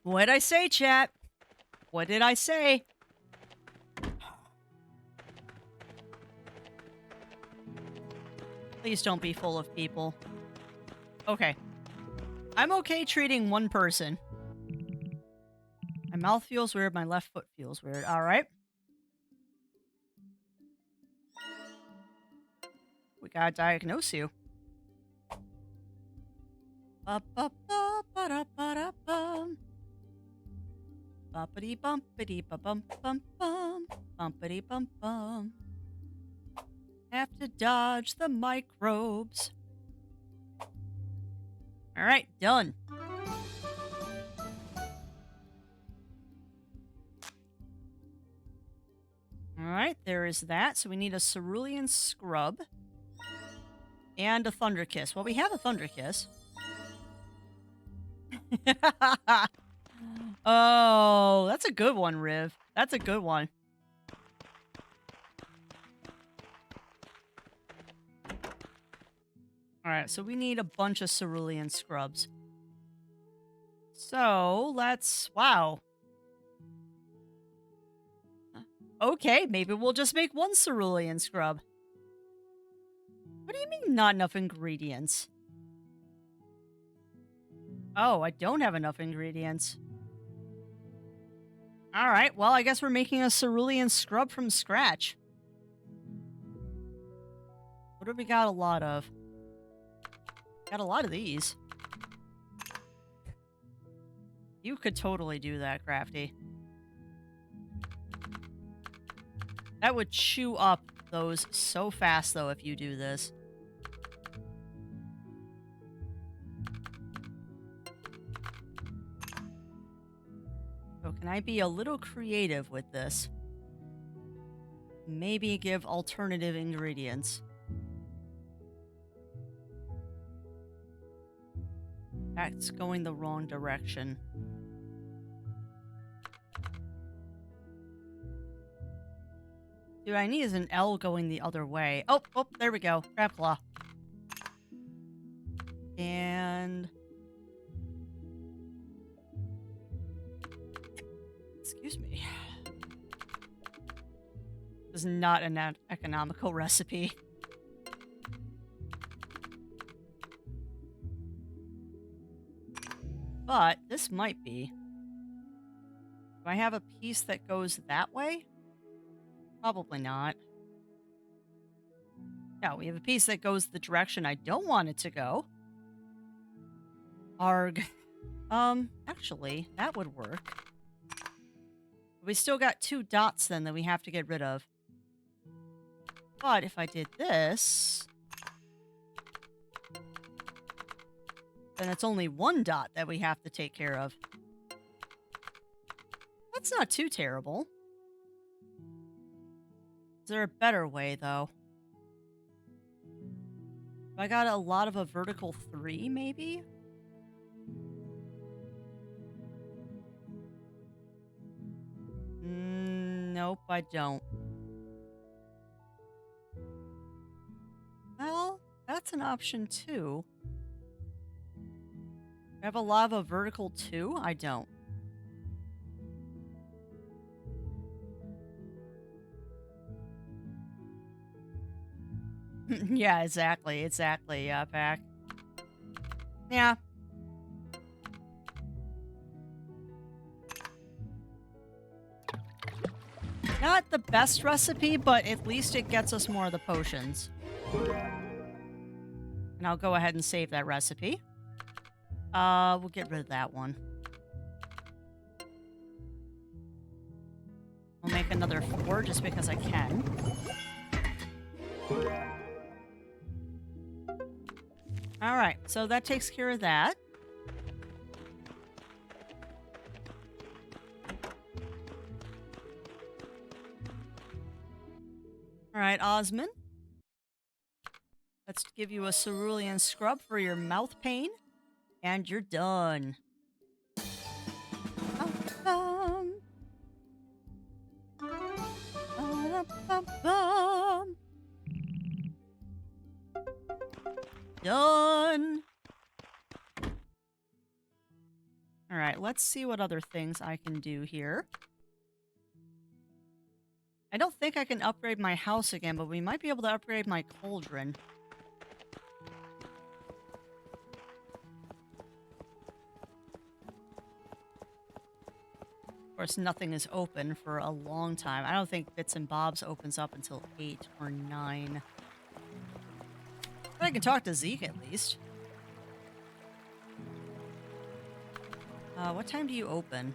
What'd I say, chat? What did I say? Please don't be full of people. Okay. I'm okay treating one person. My mouth feels weird, my left foot feels weird. Alright. We gotta diagnose you. Ba-ba-ba-ba-da-ba-da-bum. Bumpity bumpity ba bum bum bum. Bumpity bum bum. Have to dodge the microbes. Alright, done. Alright, there is that. So we need a cerulean scrub. And a thunder kiss. Well, we have a thunder kiss. Oh, that's a good one, Riv. That's a good one. Alright, so we need a bunch of cerulean scrubs. So, let's... Wow. Okay, maybe we'll just make one cerulean scrub. What do you mean, not enough ingredients? Oh, I don't have enough ingredients. Alright, well, I guess we're making a cerulean scrub from scratch. What do we got a lot of? Got a lot of these. You could totally do that, Crafty. That would chew up those so fast, though, if you do this. So can I be a little creative with this? Maybe give alternative ingredients. That's going the wrong direction. Dude, I need is an L going the other way. Oh, there we go. Crab claw. And... Excuse me. This is not an economical recipe. But this might be. Do I have a piece that goes that way? Probably not. No, we have a piece that goes the direction I don't want it to go. Arg. Actually, that would work. We still got 2 dots then that we have to get rid of. But if I did this... then it's only 1 dot that we have to take care of. That's not too terrible. Is there a better way, though? I got a lot of a vertical 3, maybe? Nope, I don't. Well, that's an option, too. I have a lava vertical 2? I don't. Yeah, exactly, Pack. Yeah. Not the best recipe, but at least it gets us more of the potions. And I'll go ahead and save that recipe. We'll get rid of that one. We'll make another 4 just because I can. Alright, so that takes care of that. Alright, Osmond. Let's give you a cerulean scrub for your mouth pain. And you're done. Done. Alright, right, let's see what other things I can do here. I don't think I can upgrade my house again, but we might be able to upgrade my cauldron. Of course, nothing is open for a long time. I don't think Bits and Bob's opens up until 8 or 9. But I can talk to Zeke at least. What time do you open?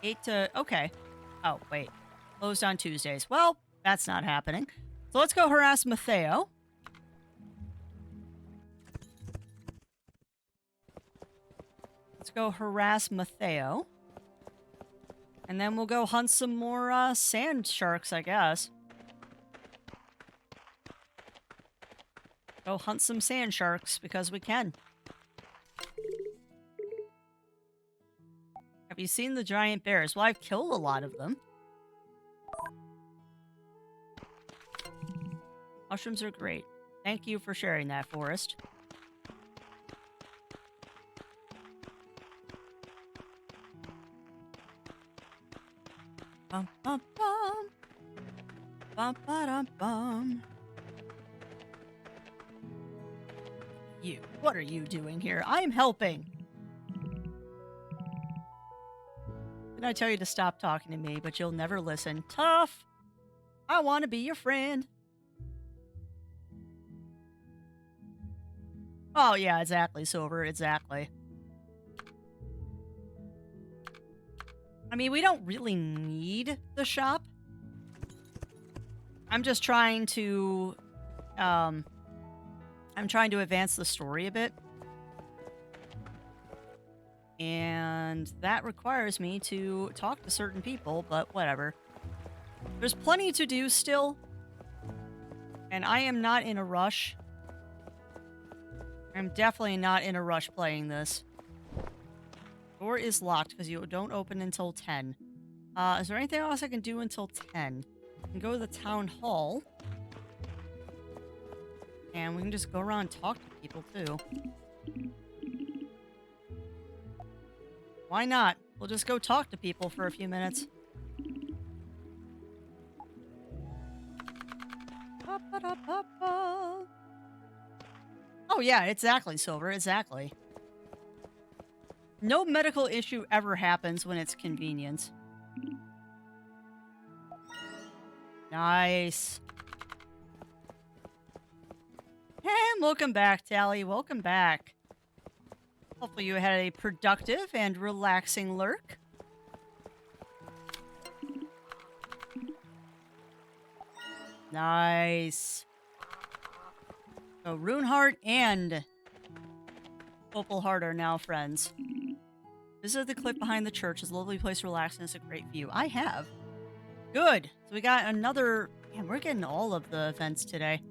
8 to... Okay. Oh, wait. Closed on Tuesdays. Well, that's not happening. So let's go harass Matteo. Let's go harass Matteo. And then we'll go hunt some more sand sharks, I guess. Go hunt some sand sharks because we can. Have you seen the giant bears? Well, I've killed a lot of them. Mushrooms are great. Thank you for sharing that, Forrest. Bum, bum, bum. Bum, ba-dum, bum. You. What are you doing here? I'm helping. Did I tell you to stop talking to me, but you'll never listen? Tough. I want to be your friend. Oh, yeah, exactly, Silver. Exactly. I mean, we don't really need the shop. I'm just trying to... I'm trying to advance the story a bit. And that requires me to talk to certain people, but whatever. There's plenty to do still. And I am not in a rush. I'm definitely not in a rush playing this. Door is locked because you don't open until 10. Is there anything else I can do until 10? I can go to the town hall. And we can just go around and talk to people, too. Why not? We'll just go talk to people for a few minutes. Ba-ba-da-ba-ba. Oh, yeah, exactly, Silver. Exactly. No medical issue ever happens when it's convenient. Nice. And welcome back, Tally. Welcome back. Hopefully you had a productive and relaxing lurk. Nice. So Runeheart and Opalheart are now friends. Visit the cliff behind the church. It's a lovely place to relax and it's a great view. I have. Good. So we got another... Man, we're getting all of the events today.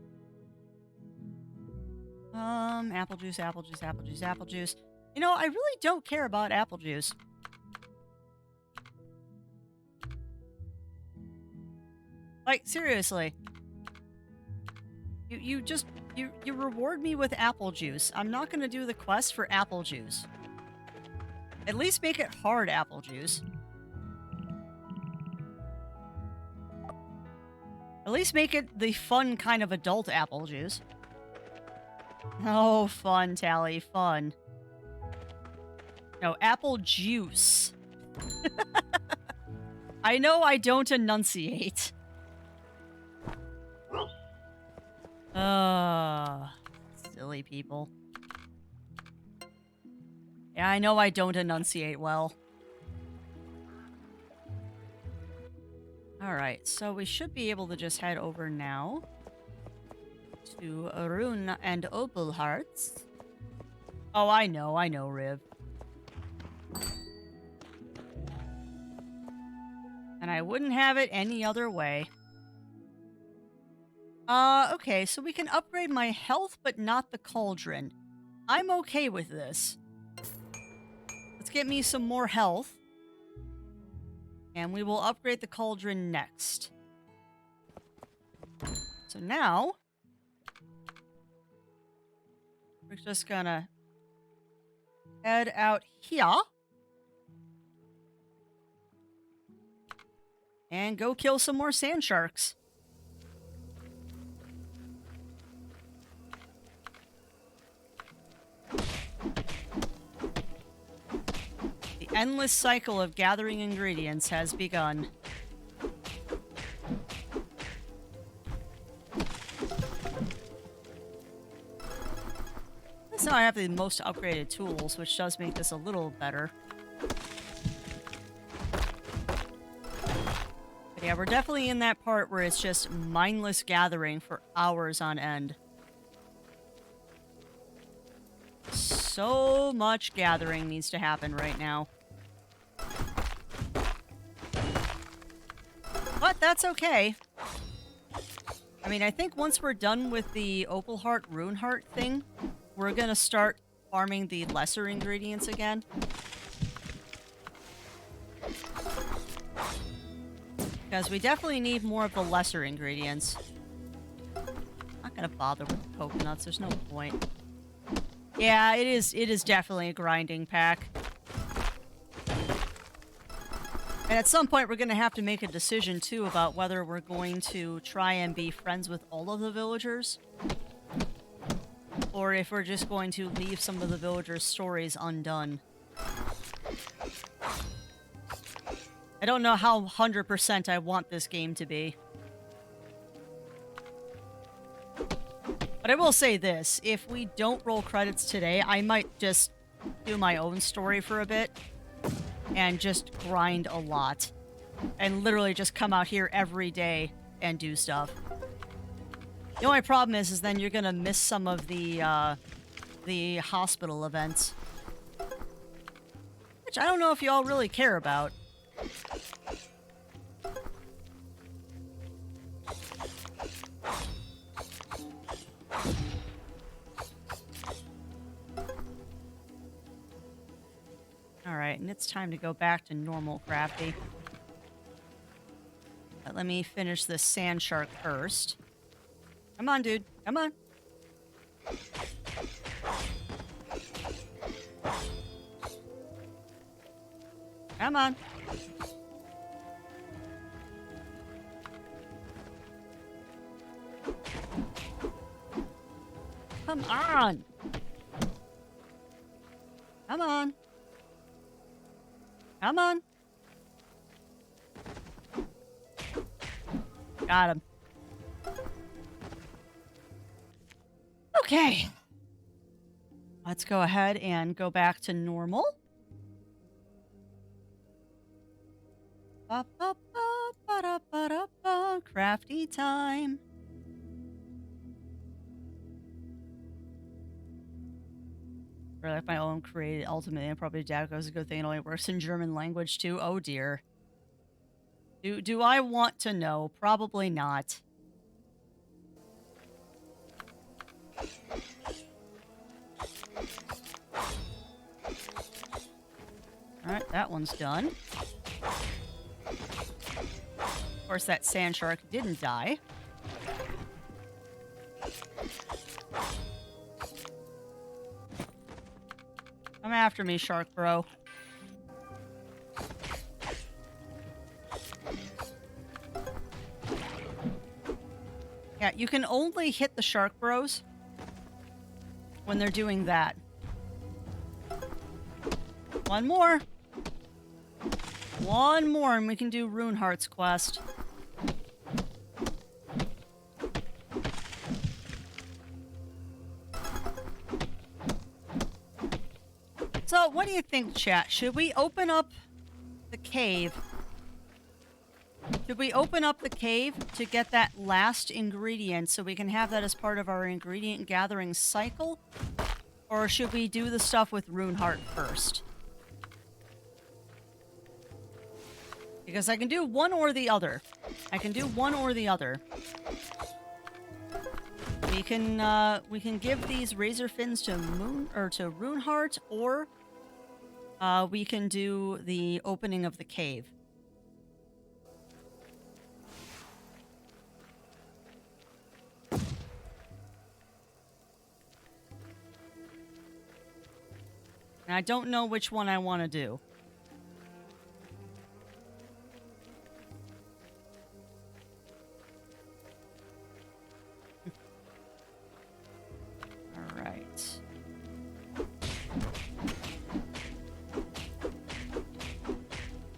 Apple juice, apple juice, apple juice, apple juice. You know, I really don't care about apple juice. Like, seriously. You reward me with apple juice. I'm not gonna do the quest for apple juice. At least make it hard apple juice. At least make it the fun kind of adult apple juice. Oh, fun, Tally, fun. No, apple juice. I know I don't enunciate. Silly people. Yeah, I know I don't enunciate well. Alright, so we should be able to just head over now to Rune and Opalhearts. Oh, I know, Riv. And I wouldn't have it any other way. Okay, so we can upgrade my health, but not the cauldron. I'm okay with this. Let's get me some more health. And we will upgrade the cauldron next. So now... We're just gonna head out here and go kill some more sand sharks. The endless cycle of gathering ingredients has begun. Now I have the most upgraded tools, which does make this a little better. But yeah, we're definitely in that part where it's just mindless gathering for hours on end. So much gathering needs to happen right now. But that's okay. I mean, I think once we're done with the Opal Heart, Rune Heart thing, we're gonna start farming the lesser ingredients again. Because we definitely need more of the lesser ingredients. Not gonna bother with the coconuts, there's no point. Yeah, it is definitely a grinding pack. And at some point we're gonna have to make a decision too about whether we're going to try and be friends with all of the villagers. Or if we're just going to leave some of the villagers' stories undone. I don't know how 100% I want this game to be. But I will say this, if we don't roll credits today, I might just do my own story for a bit. And just grind a lot. And literally just come out here every day and do stuff. The only problem is then you're gonna miss some of the hospital events. Which I don't know if y'all really care about. Alright, and it's time to go back to normal Crafty. But let me finish this sand shark first. Come on, dude. Come on. Come on. Come on. Come on. Come on. Got him. Okay. Let's go ahead and go back to normal. Ba, ba, ba, ba, da, ba, da, ba. Crafty time. Or like my own created ultimate and probably Daco is a good thing. It only works in German language too. Oh dear. Do I want to know? Probably not. Alright, that one's done. Of course, that sand shark didn't die. Come after me, shark bro. Yeah, you can only hit the shark bros when they're doing that. One more. One more and we can do Rune Heart's quest. So, what do you think, chat? Should we open up the cave? Should we open up the cave to get that last ingredient so we can have that as part of our ingredient gathering cycle? Or should we do the stuff with Rune Heart first? Because I can do one or the other. I can do one or the other. We can give these razor fins to Rune Heart, or we can do the opening of the cave. And I don't know which one I want to do. All right.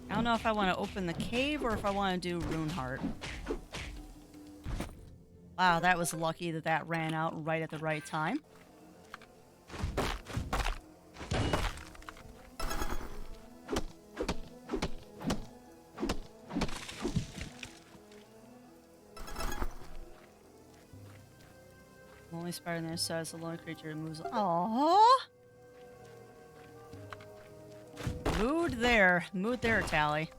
I don't know if I want to open the cave or if I want to do Runeheart. Wow, that was lucky that that ran out right at the right time. Only spider on the other side is the lone creature moves. Aww. Mood there, Tally.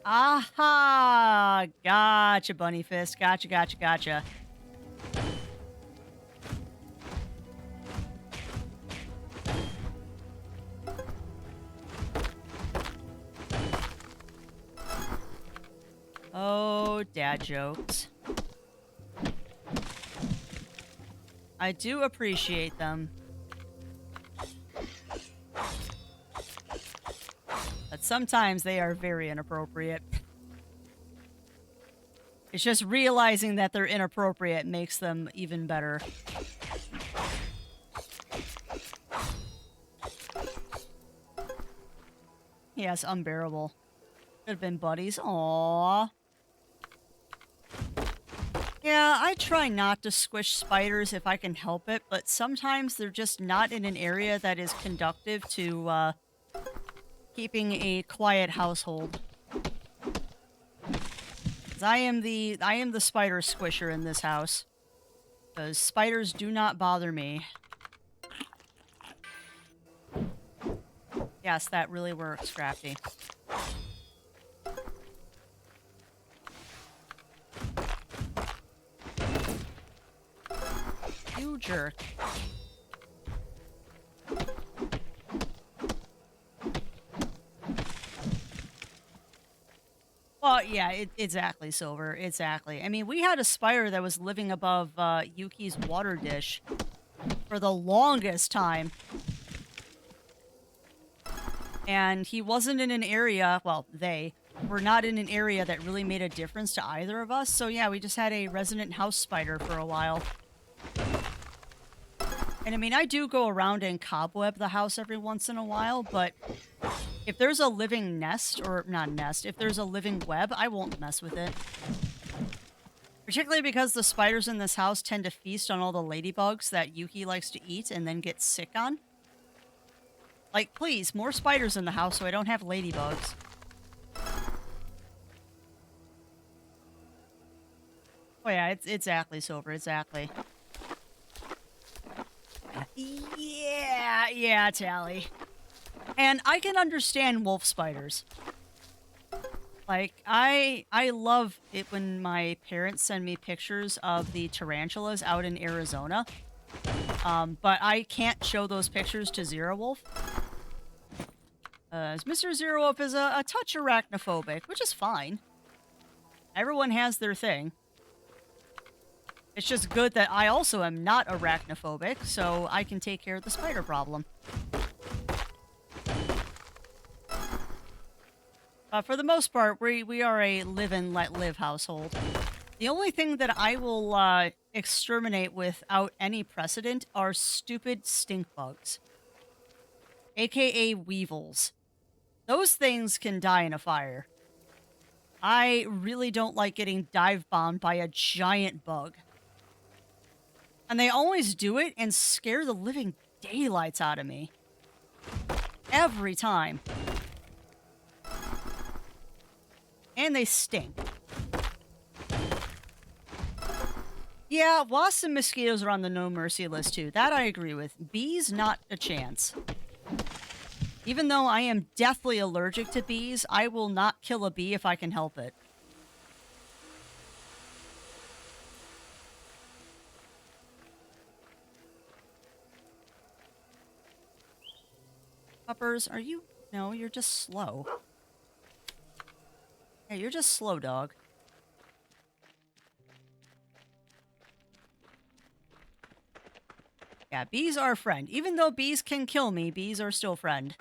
Aha! Gotcha, Bunny Fist. Gotcha. Oh, dad jokes. I do appreciate them. But sometimes they are very inappropriate. It's just realizing that they're inappropriate makes them even better. Yes, unbearable. Could have been buddies. Aww. Yeah, I try not to squish spiders if I can help it, but sometimes they're just not in an area that is conducive to, keeping a quiet household. 'Cause I am the spider squisher in this house. Because spiders do not bother me. Yes, that really works, Crafty. You jerk. Well, yeah, exactly, Silver. Exactly. I mean, we had a spider that was living above Yuki's water dish for the longest time. And he wasn't in an area, well, they were not in an area that really made a difference to either of us. So yeah, we just had a resident house spider for a while. And I mean, I do go around and cobweb the house every once in a while, but if there's a living nest, or not nest, if there's a living web, I won't mess with it. Particularly because the spiders in this house tend to feast on all the ladybugs that Yuki likes to eat and then get sick on. Like, please, more spiders in the house so I don't have ladybugs. Oh yeah, it's exactly, Silver, exactly. Yeah, Tally. And I can understand wolf spiders. Like, I love it when my parents send me pictures of the tarantulas out in Arizona. But I can't show those pictures to Zero Wolf. Mr. Zero Wolf is a touch arachnophobic, which is fine. Everyone has their thing. It's just good that I also am not arachnophobic, so I can take care of the spider problem. For the most part, we are a live and let live household. The only thing that I will exterminate without any precedent are stupid stink bugs. AKA weevils. Those things can die in a fire. I really don't like getting dive bombed by a giant bug. And they always do it and scare the living daylights out of me. Every time. And they stink. Yeah, wasps and mosquitoes are on the no mercy list too. That I agree with. Bees, not a chance. Even though I am deathly allergic to bees, I will not kill a bee if I can help it. Puppers, are you... No, you're just slow. Hey, you're just slow, dog. Yeah, bees are a friend. Even though bees can kill me, bees are still friend.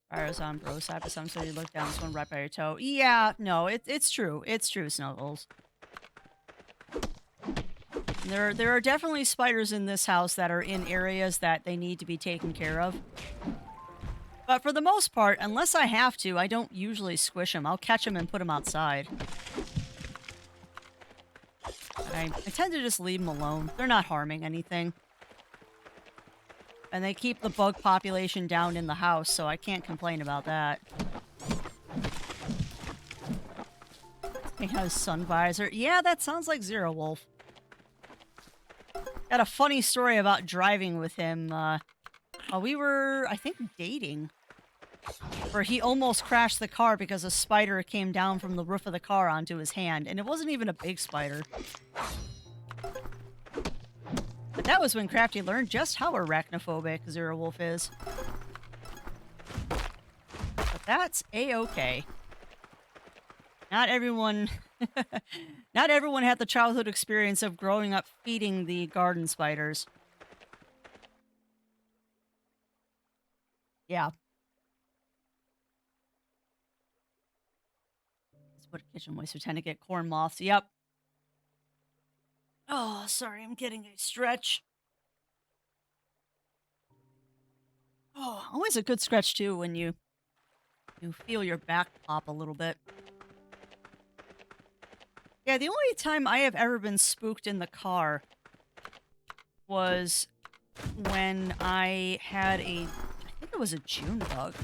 Spiders on bro side, but some so you look down, this one right by your toe. Yeah, no, it's true. It's true, Snuggles. There are definitely spiders in this house that are in areas that they need to be taken care of. But for the most part, unless I have to, I don't usually squish them. I'll catch them and put them outside. I tend to just leave them alone. They're not harming anything. And they keep the bug population down in the house, so I can't complain about that. He has sun visor. Yeah, that sounds like Zero Wolf. Got a funny story about driving with him. We were, I think, dating. Where he almost crashed the car because a spider came down from the roof of the car onto his hand. And it wasn't even a big spider. But that was when Crafty learned just how arachnophobic Zero Wolf is. But that's a-okay. Not everyone... Not everyone had the childhood experience of growing up feeding the garden spiders. Yeah. Let's put kitchen moisture tend to get corn moths. Yep. Oh, sorry, I'm getting a stretch. Oh, always a good stretch too when you feel your back pop a little bit. Yeah, the only time I have ever been spooked in the car was when I had I think it was a June bug,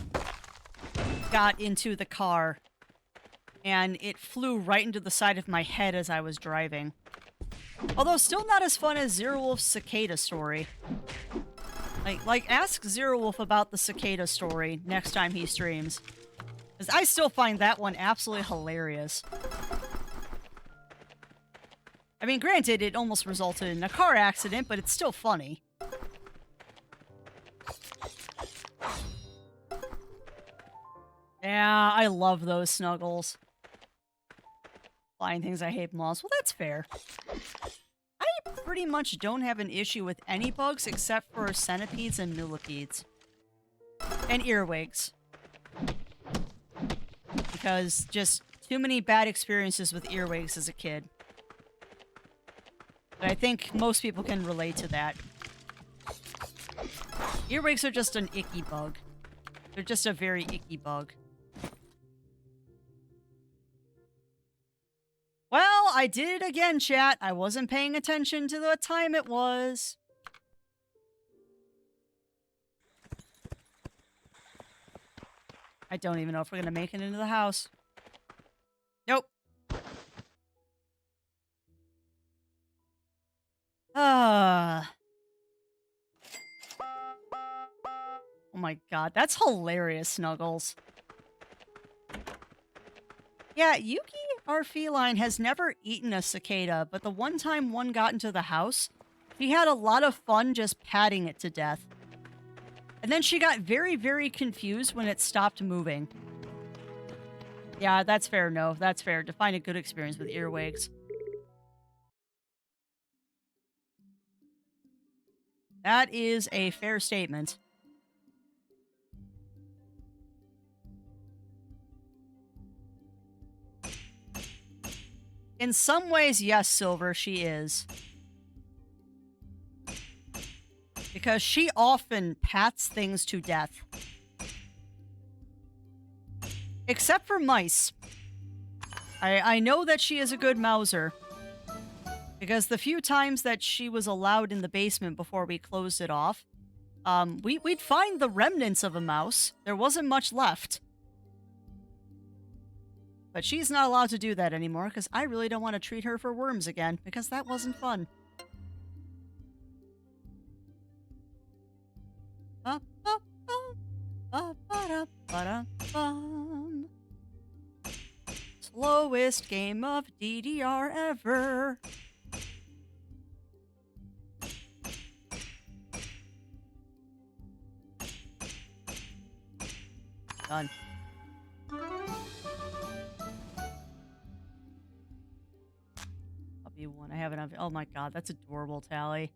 got into the car and it flew right into the side of my head as I was driving. Although still not as fun as Zero Wolf's cicada story. Like ask Zero Wolf about the cicada story next time he streams. Because I still find that one absolutely hilarious. I mean, granted, it almost resulted in a car accident, but it's still funny. Yeah, I love those Snuggles. Flying things, I hate moths. Well, that's fair. I pretty much don't have an issue with any bugs except for centipedes and millipedes. And earwigs. Because just too many bad experiences with earwigs as a kid. But I think most people can relate to that. Earwigs are just an icky bug. They're just a very icky bug. Well, I did it again, chat. I wasn't paying attention to the time it was. I don't even know if we're gonna make it into the house. Nope. Oh my god, that's hilarious, Snuggles. Yeah, Yuki, our feline, has never eaten a cicada, but the one time one got into the house, she had a lot of fun just patting it to death. And then she got very, very confused when it stopped moving. Yeah, that's fair, no. That's fair. Define a good experience with earwigs. That is a fair statement. In some ways, yes, Silver, she is. Because she often pats things to death. Except for mice. I know that she is a good mouser. Because the few times that she was allowed in the basement before we closed it off, we'd find the remnants of a mouse. There wasn't much left. But she's not allowed to do that anymore, because I really don't want to treat her for worms again, because that wasn't fun. Slowest game of DDR ever. Done. be one. I haven't. Oh my god, that's adorable, Tally.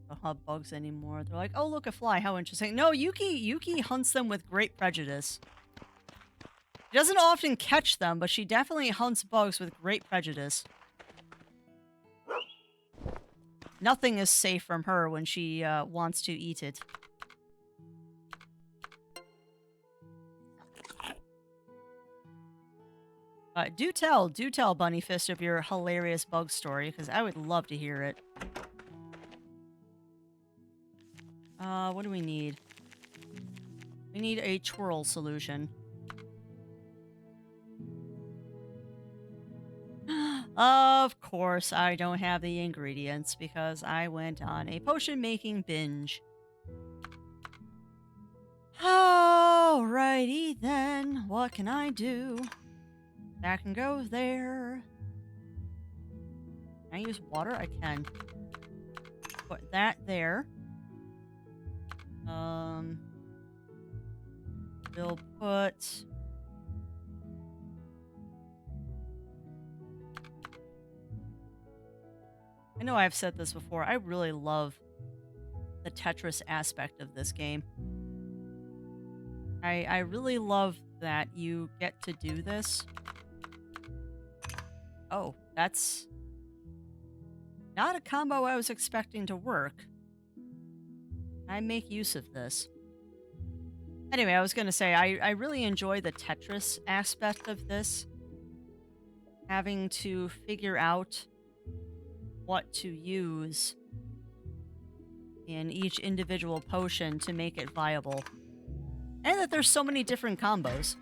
I don't have bugs anymore. They're like, oh look, a fly. How interesting. No, Yuki hunts them with great prejudice. She doesn't often catch them, but she definitely hunts bugs with great prejudice. Nothing is safe from her when she wants to eat it. Do tell, Bunny Fist, of your hilarious bug story, because I would love to hear it. What do we need? We need a twirl solution. Of course, I don't have the ingredients because I went on a potion making binge. Alrighty then, what can I do? That can go there. Can I use water? I can. Put that there. We'll put... I know I've said this before. I really love the Tetris aspect of this game. I really love that you get to do this. Oh, that's not a combo I was expecting to work. I make use of this. Anyway, I was going to say, I really enjoy the Tetris aspect of this. Having to figure out what to use in each individual potion to make it viable. And that there's so many different combos.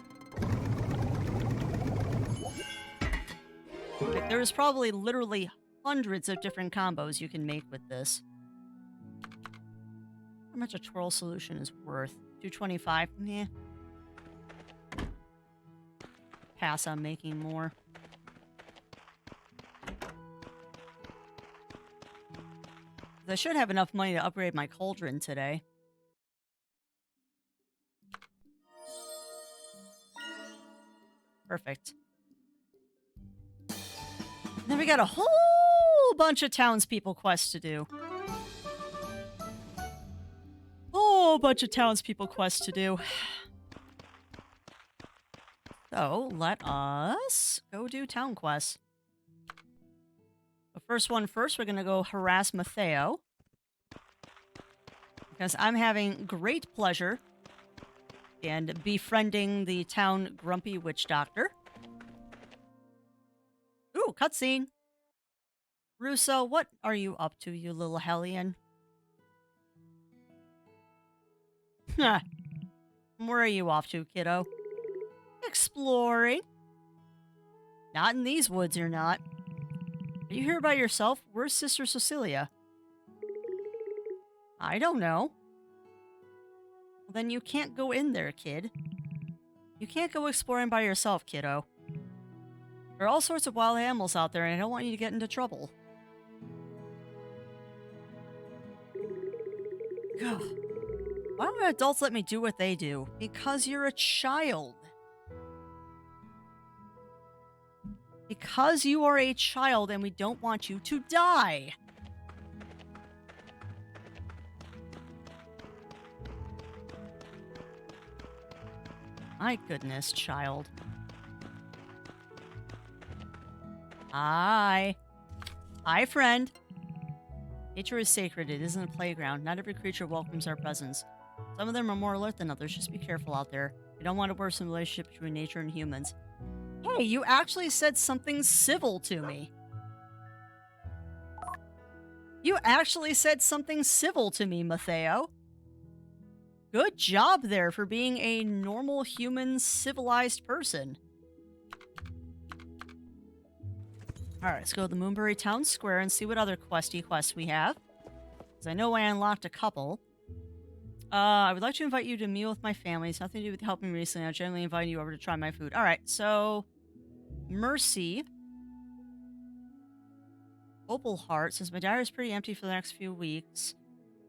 Like, there's probably literally hundreds of different combos you can make with this. How much a twirl solution is worth? 225? Meh. Pass on making more. I should have enough money to upgrade my cauldron today. Perfect. Then we got a whole bunch of townspeople quests to do. Whole bunch of townspeople quests to do. So, let us go do town quests. The first one first, we're going to go harass Matteo. Because I'm having great pleasure in befriending the town grumpy witch doctor. Ooh, cutscene. Russo, what are you up to, you little hellion? Where are you off to, kiddo? Exploring. Not in these woods, you're not. Are you here by yourself? Where's Sister Cecilia? I don't know. Well, then you can't go in there, kid. You can't go exploring by yourself, kiddo. There are all sorts of wild animals out there, and I don't want you to get into trouble. Ugh. Why don't adults let me do what they do? Because you're a child. Because you are a child and we don't want you to die. My goodness, child. Hi. Hi, friend. Nature is sacred. It isn't a playground. Not every creature welcomes our presence. Some of them are more alert than others. Just be careful out there. We don't want to worsen the relationship between nature and humans. Hey, you actually said something civil to me. You actually said something civil to me, Matteo. Good job there for being a normal human civilized person. Alright, let's go to the Moonbury Town Square and see what other quests we have. Because I know I unlocked a couple. I would like to invite you to a meal with my family. It's nothing to do with helping me recently. I generally invite you over to try my food. Alright, so... Mercy. Opal Heart says, my diary is pretty empty for the next few weeks.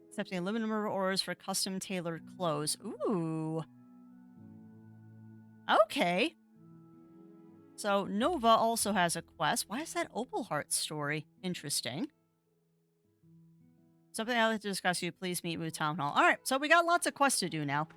Accepting a limited number of orders for custom tailored clothes. Ooh. Okay. So Nova also has a quest. Why is that Opal Heart story? Interesting. Something I'd like to discuss. You please meet with Town Hall. All right, so we got lots of quests to do now.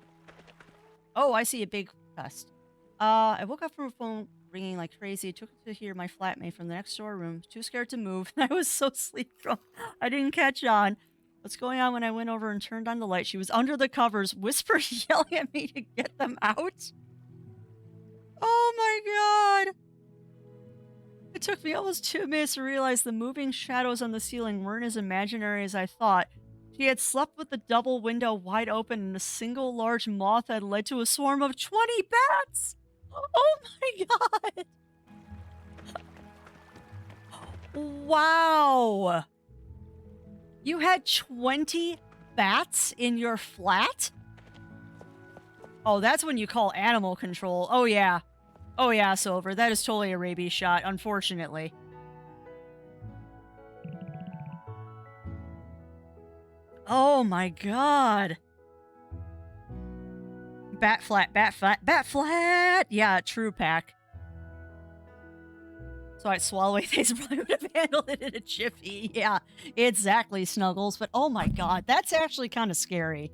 Oh, I see a big quest. I woke up from a phone ringing like crazy. Took it to hear my flatmate from the next door room. Too scared to move. I was so sleep drunk. I didn't catch on. What's going on when I went over and turned on the light? She was under the covers, whisper yelling at me to get them out. Oh my god. It took me almost 2 minutes to realize the moving shadows on the ceiling weren't as imaginary as I thought. She had slept with the double window wide open and a single large moth had led to a swarm of 20 bats! Oh my god! Wow! You had 20 bats in your flat? Oh, that's when you call animal control. Oh yeah. Oh yeah, Silver. That is totally a rabies shot, unfortunately. Oh my god. Bat flat, bat flat, bat flat! Yeah, true pack. So I'd swallow it. They probably would have handled it in a jiffy. Yeah, exactly, Snuggles. But oh my god, that's actually kind of scary.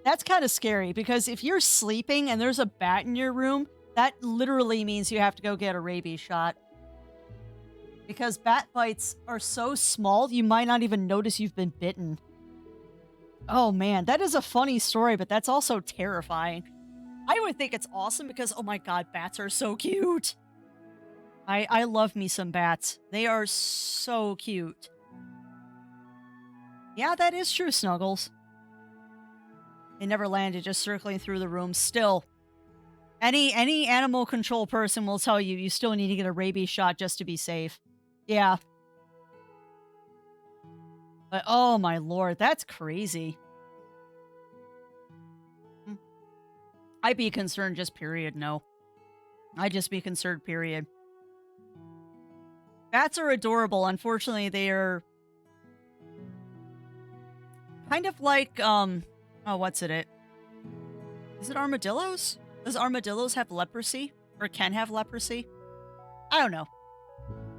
That's kind of scary because if you're sleeping and there's a bat in your room, that literally means you have to go get a rabies shot. Because bat bites are so small, you might not even notice you've been bitten. Oh man, that is a funny story, but that's also terrifying. I would think it's awesome because, oh my god, bats are so cute. I love me some bats. They are so cute. Yeah, that is true, Snuggles. They never landed, just circling through the room. Still, any animal control person will tell you still need to get a rabies shot just to be safe. Yeah. But oh my lord, that's crazy. I'd be concerned just period, no. I'd just be concerned, period. Bats are adorable. Unfortunately, they are kind of like, oh, what's it? Is it armadillos? Does armadillos have leprosy? Or can have leprosy? I don't know.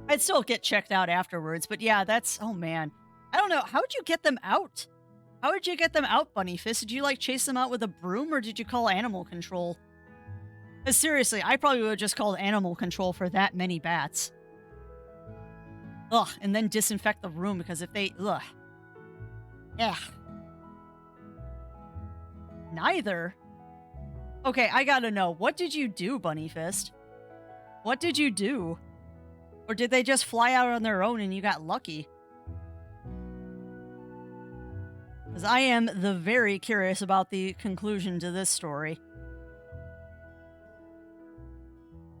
I'd still get checked out afterwards, but yeah, that's, oh man. I don't know. How would you get them out? How would you get them out, Bunny Fist? Did you, like, chase them out with a broom, or did you call animal control? Because seriously, I probably would have just called animal control for that many bats. Ugh, and then disinfect the room, because if they, ugh. Yeah. Neither? Okay, I gotta know. What did you do, Bunny Fist? What did you do? Or did they just fly out on their own and you got lucky? Because I am very curious about the conclusion to this story.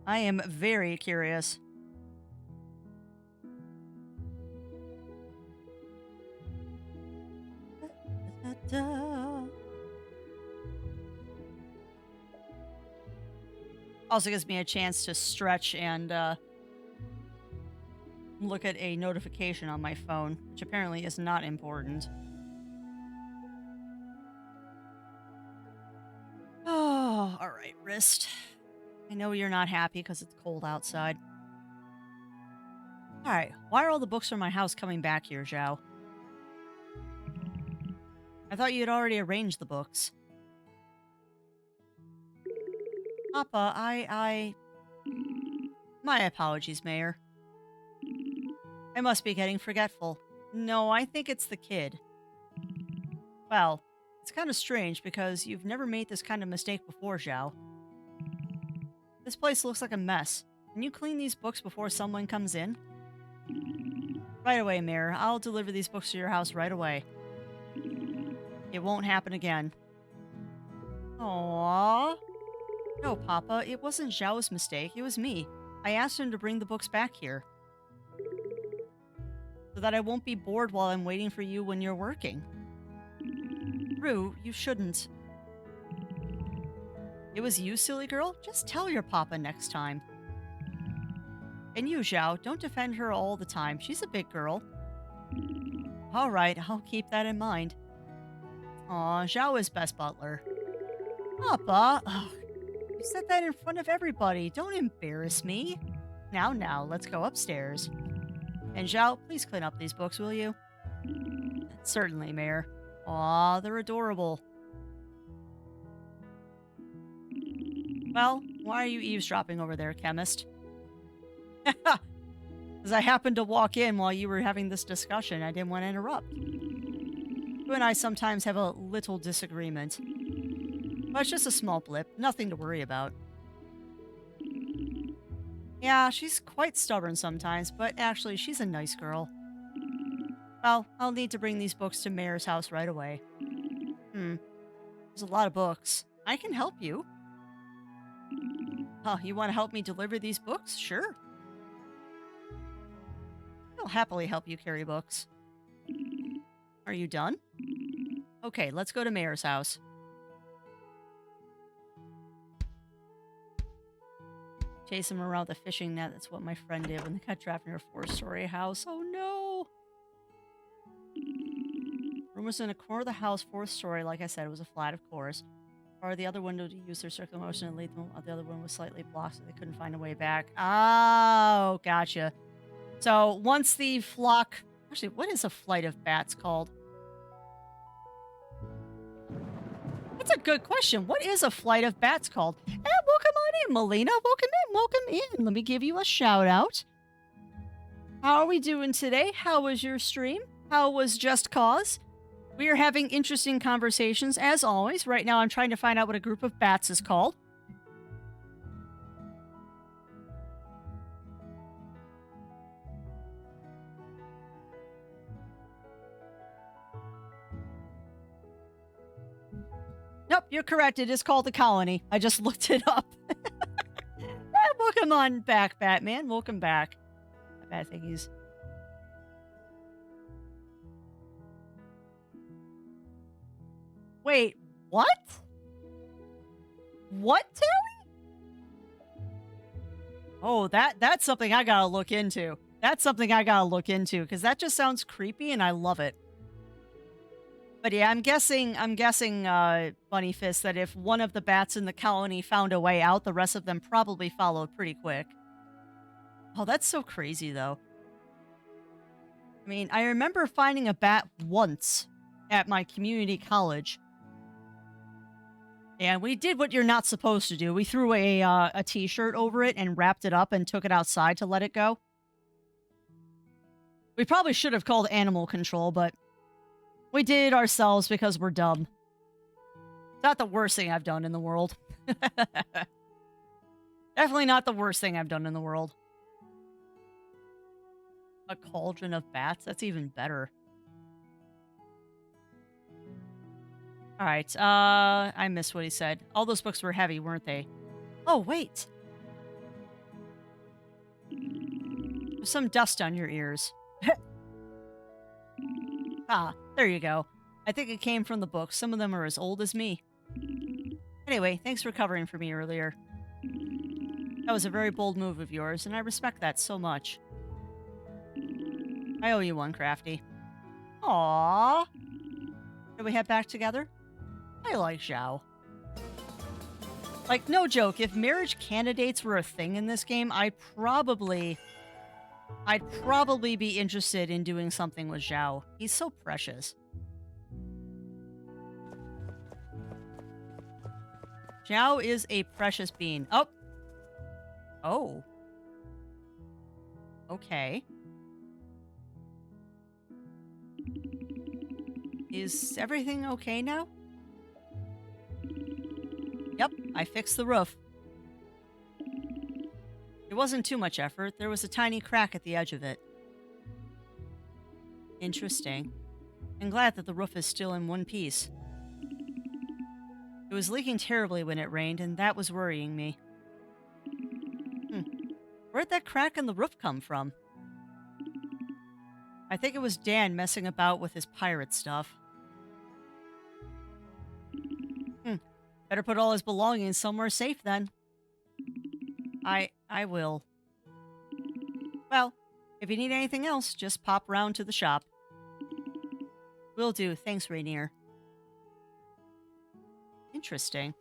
I am very curious. Also gives me a chance to stretch and look at a notification on my phone, which apparently is not important. Oh, all right, wrist. I know you're not happy because it's cold outside. All right, why are all the books from my house coming back here, Zhao? I thought you had already arranged the books. Papa, My apologies, Mayor. I must be getting forgetful. No, I think it's the kid. Well, it's kind of strange because you've never made this kind of mistake before, Zhao. This place looks like a mess. Can you clean these books before someone comes in? Right away, Mayor. I'll deliver these books to your house right away. It won't happen again. Aww. No, Papa, it wasn't Zhao's mistake. It was me. I asked him to bring the books back here. So that I won't be bored while I'm waiting for you when you're working. Rue, you shouldn't. It was you, silly girl? Just tell your papa next time. And you, Zhao, don't defend her all the time. She's a big girl. Alright, I'll keep that in mind. Aw, Zhao is best butler. Papa! Ugh, You said that in front of everybody. Don't embarrass me. Now, let's go upstairs. And Zhao, please clean up these books, will you? Certainly, Mayor. Aw, they're adorable. Well, why are you eavesdropping over there, chemist? Because I happened to walk in while you were having this discussion. I didn't want to interrupt. You and I sometimes have a little disagreement. But it's just a small blip. Nothing to worry about. Yeah, she's quite stubborn sometimes, but actually, she's a nice girl. Well, I'll need to bring these books to Mayor's house right away. There's a lot of books. I can help you. Oh, you want to help me deliver these books? Sure. I'll happily help you carry books. Are you done? Okay, let's go to Mayor's house. Chase him around the fishing net. That's what my friend did when they got trapped in her 4-story house. Oh no! Room was in a corner of the house, 4th story. Like I said, it was a flat, of course. Or the other window to use their circular motion and lead them. The other one was slightly blocked, so they couldn't find a way back. Oh, gotcha. So once the flock... Actually, what is a flight of bats called? That's a good question. What is a flight of bats called? Welcome on in, Melina. Welcome in. Let me give you a shout out. How are we doing today? How was your stream? How was Just Cause? We are having interesting conversations, as always. Right now, I'm trying to find out what a group of bats is called. Nope, you're correct. It is called the colony. I just looked it up. Welcome on back, Batman. Welcome back. Bad thingies. Wait, what? What, Tally? Oh, that's something I gotta look into. That's something I gotta look into, because that just sounds creepy and I love it. But yeah, I'm guessing, Bunny Fist, that if one of the bats in the colony found a way out, the rest of them probably followed pretty quick. Oh, that's so crazy, though. I mean, I remember finding a bat once at my community college. And we did what you're not supposed to do. We threw a t-shirt over it and wrapped it up and took it outside to let it go. We probably should have called animal control, but we did it ourselves because we're dumb. It's not the worst thing I've done in the world. Definitely not the worst thing I've done in the world. A cauldron of bats? That's even better. Alright, I missed what he said. All those books were heavy, weren't they? Oh, wait! There's some dust on your ears. Ah, there you go. I think it came from the books. Some of them are as old as me. Anyway, thanks for covering for me earlier. That was a very bold move of yours, and I respect that so much. I owe you one, Crafty. Aww. Can we head back together? I like Zhao. Like, no joke, if marriage candidates were a thing in this game, I'd probably be interested in doing something with Zhao. He's so precious. Zhao is a precious being. Oh. Oh. Okay. Is everything okay now? Yep, I fixed the roof. It wasn't too much effort. There was a tiny crack at the edge of it. Interesting. I'm glad that the roof is still in one piece. It was leaking terribly when it rained, and that was worrying me. Where'd that crack in the roof come from? I think it was Dan messing about with his pirate stuff. Better put all his belongings somewhere safe then. I will. Well, if you need anything else, just pop round to the shop. Will do. Thanks, Rainier. Interesting.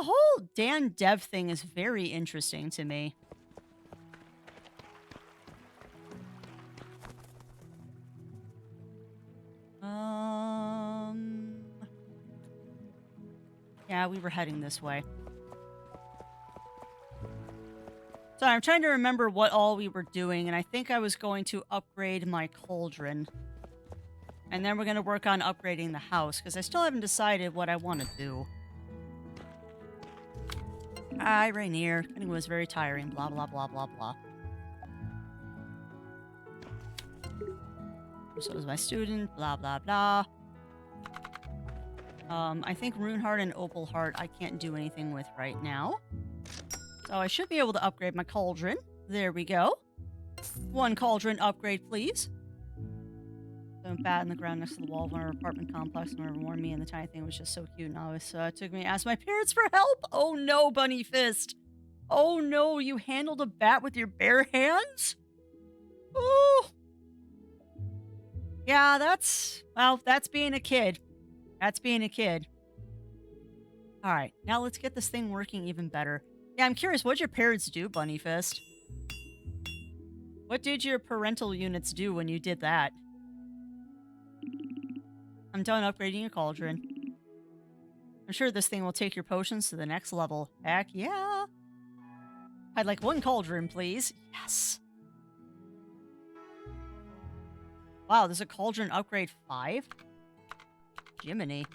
The whole Dan Dev thing is very interesting to me. Yeah, we were heading this way. So I'm trying to remember what all we were doing, and I think I was going to upgrade my cauldron. And then we're going to work on upgrading the house, because I still haven't decided what I want to do. Hi, Rainier. It was very tiring, blah, blah, blah, blah, blah. So was my student, blah, blah, blah. I think Runeheart and Opal Heart I can't do anything with right now. So I should be able to upgrade my cauldron. There we go. 1 cauldron upgrade, please. So bat in the ground next to the wall of our apartment complex never warned me, and the tiny thing was just so cute. And always took me to ask my parents for help. Oh no, Bunny Fist. Oh no, you handled a bat with your bare hands? Oh. Yeah, that's being a kid. That's being a kid. All right, now let's get this thing working even better. Yeah, I'm curious, what'd your parents do, Bunny Fist? What did your parental units do when you did that? I'm done upgrading your cauldron. I'm sure this thing will take your potions to the next level. Heck yeah! I'd like 1 cauldron, please. Yes! Wow, there's a cauldron upgrade 5? Jiminy.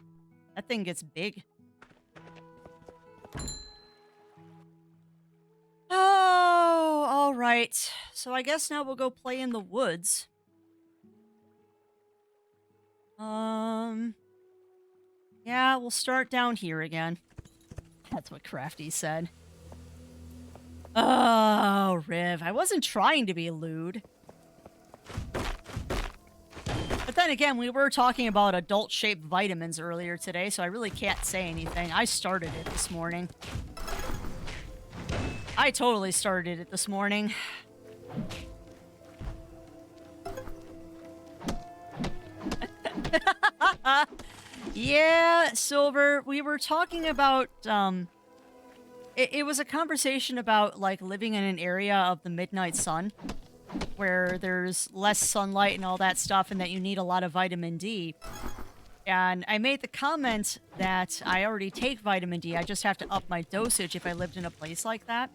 That thing gets big. Oh, alright. So I guess now we'll go play in the woods. Yeah, we'll start down here again. That's what Crafty said. Oh, Riv. I wasn't trying to be lewd. But then again, we were talking about adult-shaped vitamins earlier today, so I really can't say anything. I started it this morning. I totally started it this morning. Yeah, Silver, we were talking about, it was a conversation about, like, living in an area of the midnight sun, where there's less sunlight and all that stuff, and that you need a lot of vitamin D. And I made the comment that I already take vitamin D, I just have to up my dosage if I lived in a place like that.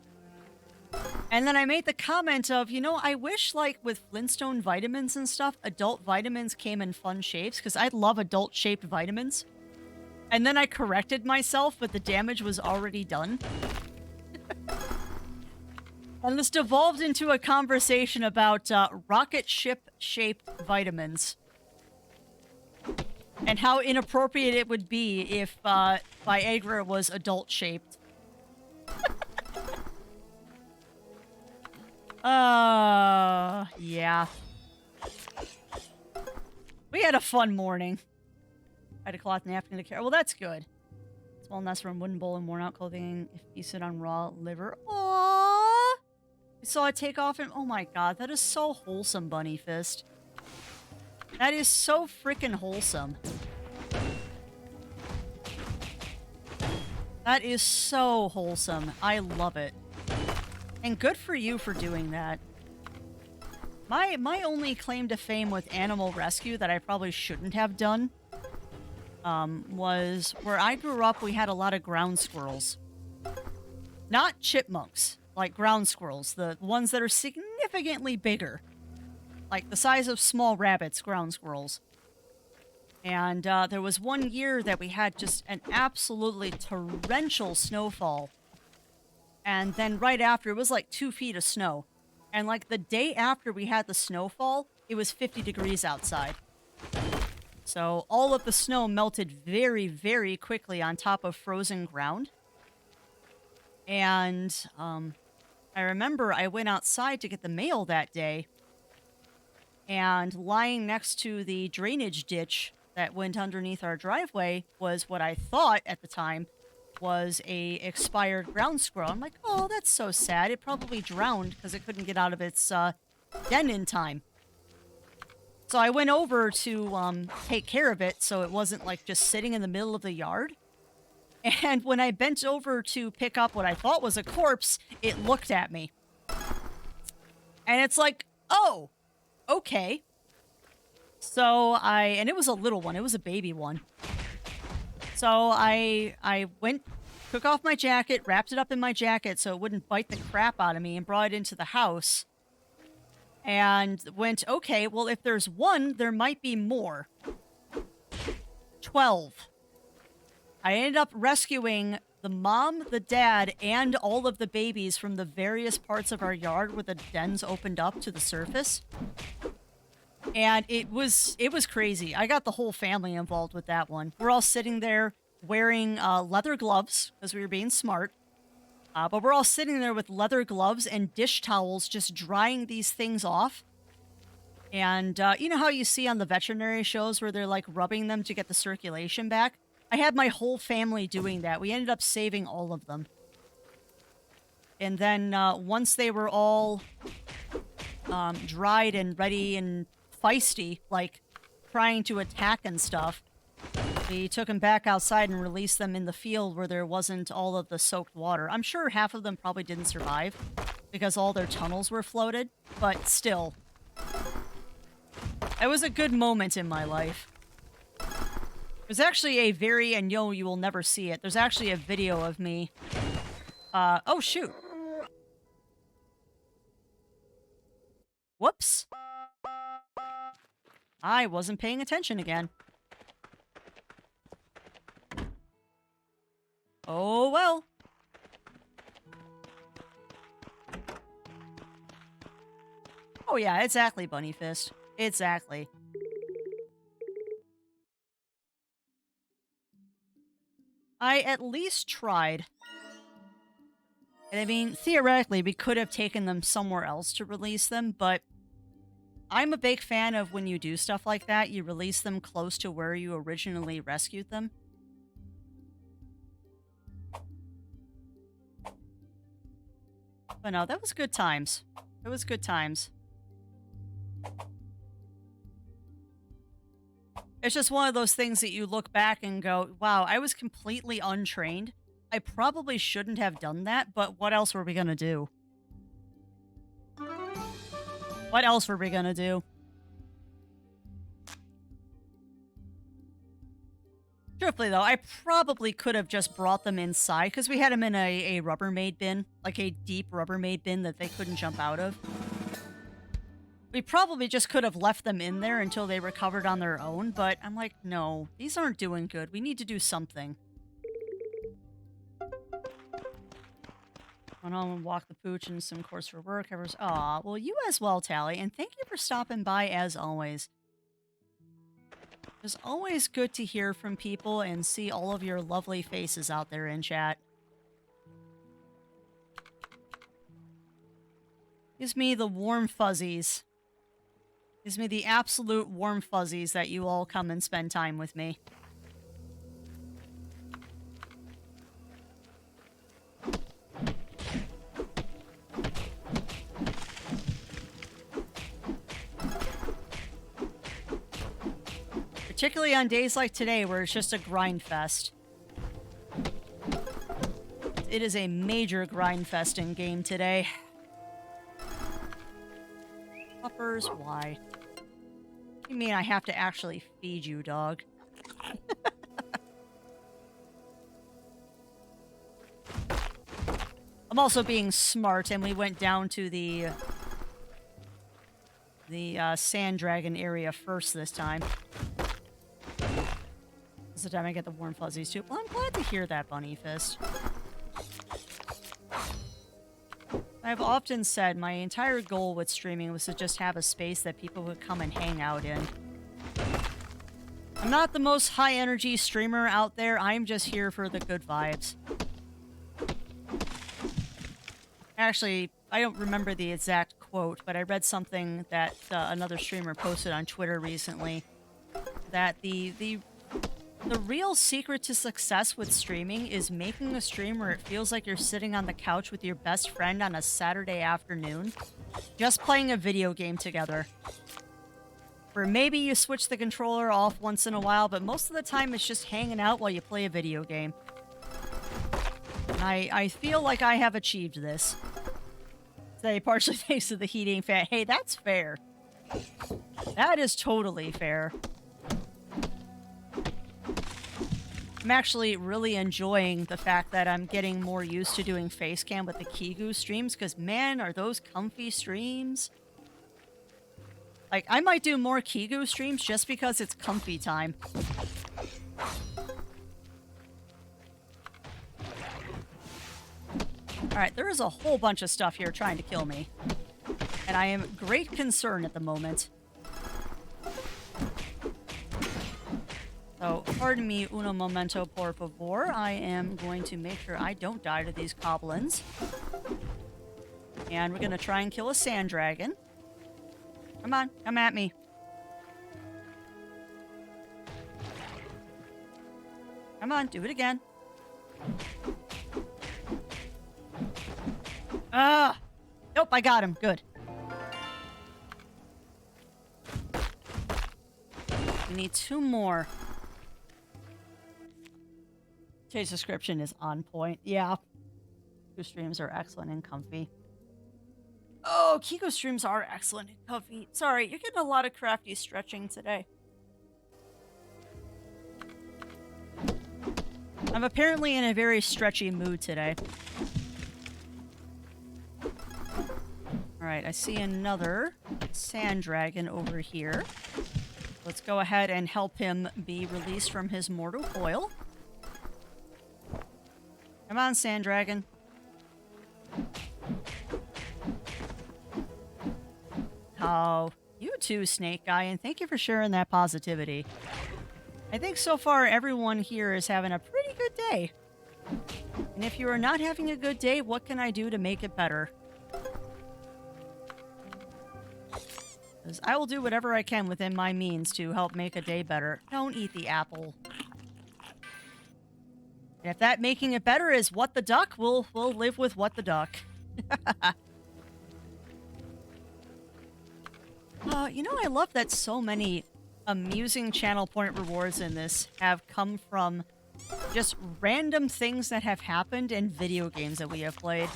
And then I made the comment of, you know, I wish, like, with Flintstone vitamins and stuff, adult vitamins came in fun shapes, because I love adult-shaped vitamins. And then I corrected myself, but the damage was already done. And this devolved into a conversation about rocket ship-shaped vitamins. And how inappropriate it would be if Viagra was adult-shaped. Yeah. We had a fun morning. I had a cloth napkin to carry. Well, that's good. Small nest from wooden bowl and worn out clothing if you sit on raw liver. Aww! I saw it take off and oh my god, that is so wholesome, Bunny Fist. That is so freaking wholesome. That is so wholesome. I love it. And good for you for doing that. My only claim to fame with animal rescue that I probably shouldn't have done was where I grew up, we had a lot of ground squirrels. Not chipmunks, like ground squirrels, the ones that are significantly bigger. Like the size of small rabbits, ground squirrels. And there was one year that we had just an absolutely torrential snowfall. And then right after, it was like 2 feet of snow. And like the day after we had the snowfall, it was 50 degrees outside. So all of the snow melted very, very quickly on top of frozen ground. And I remember I went outside to get the mail that day. And lying next to the drainage ditch that went underneath our driveway was what I thought at the time was a expired ground squirrel. I'm like, oh, that's so sad. It probably drowned because it couldn't get out of its den in time. So I went over to take care of it so it wasn't like just sitting in the middle of the yard. And when I bent over to pick up what I thought was a corpse, it looked at me. And it's like, oh, okay. So and it was a little one. It was a baby one. So I went, took off my jacket, wrapped it up in my jacket so it wouldn't bite the crap out of me, and brought it into the house. And went, okay, well, if there's one, there might be more. 12. I ended up rescuing the mom, the dad, and all of the babies from the various parts of our yard where the dens opened up to the surface. And it was crazy. I got the whole family involved with that one. We're all sitting there wearing leather gloves because we were being smart. But we're all sitting there with leather gloves and dish towels just drying these things off. And you know how you see on the veterinary shows where they're like rubbing them to get the circulation back? I had my whole family doing that. We ended up saving all of them. And then once they were all dried and ready and feisty, like trying to attack and stuff, we took them back outside and released them in the field where there wasn't all of the soaked water. I'm sure half of them probably didn't survive because all their tunnels were floated, but still. It was a good moment in my life. There's actually a very, and you will never see it, there's actually a video of me. Oh shoot. Whoops. I wasn't paying attention again. Oh well. Oh yeah, exactly, Bunny Fist. Exactly. I at least tried. And I mean, theoretically, we could have taken them somewhere else to release them, but I'm a big fan of when you do stuff like that, you release them close to where you originally rescued them. But no, that was good times. It was good times. It's just one of those things that you look back and go, wow, I was completely untrained. I probably shouldn't have done that, but what else were we going to do? What else were we going to do? Truthfully, though, I probably could have just brought them inside because we had them in a Rubbermaid bin, like a deep Rubbermaid bin that they couldn't jump out of. We probably just could have left them in there until they recovered on their own, but I'm like, no, these aren't doing good. We need to do something. Went home and walked the pooch and some course for work. Aw, well, you as well, Tally, and thank you for stopping by as always. It's always good to hear from people and see all of your lovely faces out there in chat. Gives me the warm fuzzies. Gives me the absolute warm fuzzies that you all come and spend time with me. Particularly on days like today where it's just a grind fest. It is a major grind fest in game today. Puppers, why? You mean I have to actually feed you, dog? I'm also being smart, and we went down to the sand dragon area first this time. This is the time I get the warm fuzzies too. Well, I'm glad to hear that, Bunny Fist. I've often said my entire goal with streaming was to just have a space that people would come and hang out in. I'm not the most high-energy streamer out there. I'm just here for the good vibes. Actually, I don't remember the exact quote, but I read something that another streamer posted on Twitter recently. That the real secret to success with streaming is making a stream where it feels like you're sitting on the couch with your best friend on a Saturday afternoon, just playing a video game together. Where maybe you switch the controller off once in a while, but most of the time it's just hanging out while you play a video game. And I feel like I have achieved this. Say partially thanks to the heating fan. Hey, that's fair. That is totally fair. I'm actually really enjoying the fact that I'm getting more used to doing face cam with the Kigu streams, because man, are those comfy streams. Like, I might do more Kigu streams just because it's comfy time. Alright, there is a whole bunch of stuff here trying to kill me. And I am great concern at the moment. So, pardon me, uno momento, por favor. I am going to make sure I don't die to these goblins. And we're going to try and kill a sand dragon. Come on, come at me. Come on, do it again. Ah! Nope, I got him. Good. We need 2 more. Today's description is on point. Yeah. Kiku streams are excellent and comfy. Oh, Kiku streams are excellent and comfy. Sorry, you're getting a lot of crafty stretching today. I'm apparently in a very stretchy mood today. Alright, I see another sand dragon over here. Let's go ahead and help him be released from his mortal coil. Come on, sand dragon. Oh, you too, snake guy, and thank you for sharing that positivity. I think so far everyone here is having a pretty good day. And if you are not having a good day, what can I do to make it better? Because I will do whatever I can within my means to help make a day better. Don't eat the apple. And if that making it better is what the duck, we'll live with what the duck. You know, I love that so many amusing channel point rewards in this have come from just random things that have happened in video games that we have played.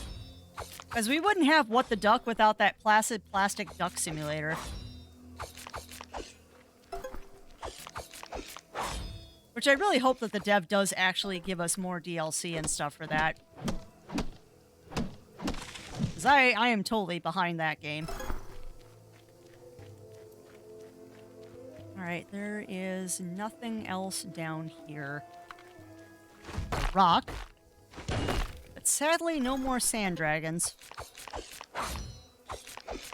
Because we wouldn't have What the Duck without that placid plastic duck simulator. Which I really hope that the dev does actually give us more DLC and stuff for that. Because I am totally behind that game. Alright, there is nothing else down here. Rock. But sadly, no more sand dragons.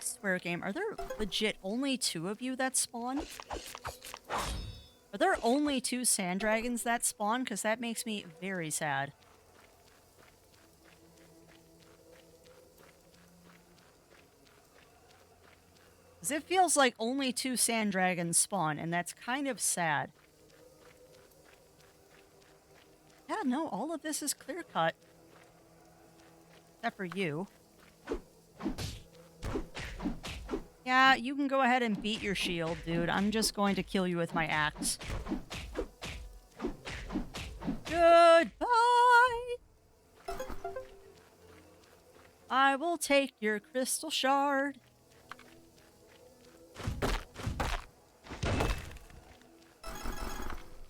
Swear game, are there legit only 2 of you that spawn? Are there only 2 sand dragons that spawn? Because that makes me very sad. Because it feels like only 2 sand dragons spawn, and that's kind of sad. Yeah, no, all of this is clear cut. Except for you. Yeah, you can go ahead and beat your shield, dude. I'm just going to kill you with my axe. Goodbye! I will take your crystal shard.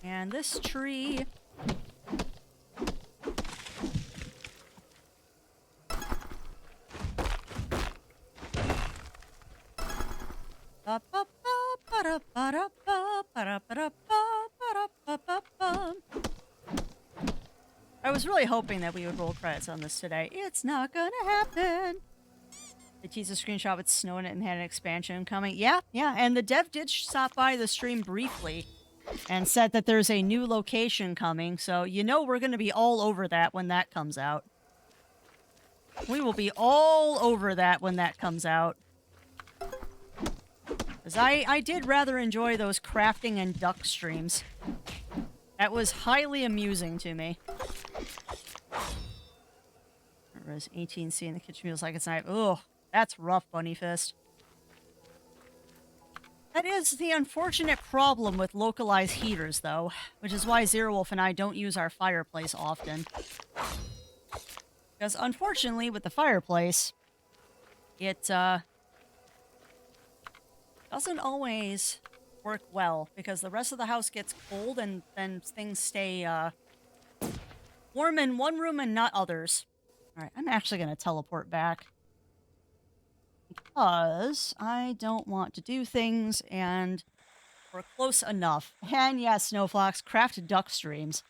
And this tree. I was really hoping that we would roll credits on this today. It's not gonna happen. They teased a screenshot with snow in it and had an expansion coming. Yeah, and the dev did stop by the stream briefly and said that there's a new location coming, so you know we're gonna be all over that when that comes out. We will be all over that when that comes out. Because I did rather enjoy those crafting and duck streams. That was highly amusing to me. There was 18C in the kitchen feels like it's night. Ugh, that's rough, Bunny Fist. That is the unfortunate problem with localized heaters, though, which is why Zero Wolf and I don't use our fireplace often. Because unfortunately, with the fireplace, it doesn't always work well because the rest of the house gets cold and then things stay warm in one room and not others. All right, I'm actually going to teleport back because I don't want to do things and we're close enough. And yes, Snowflocks, craft duck streams.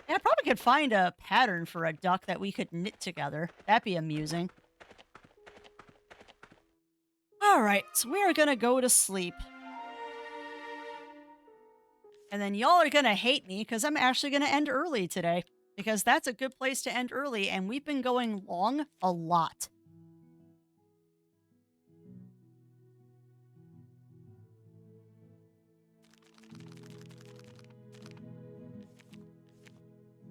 Yeah, I probably could find a pattern for a duck that we could knit together. That'd be amusing. All right, so we are going to go to sleep. And then y'all are going to hate me because I'm actually going to end early today. Because that's a good place to end early, and we've been going long a lot.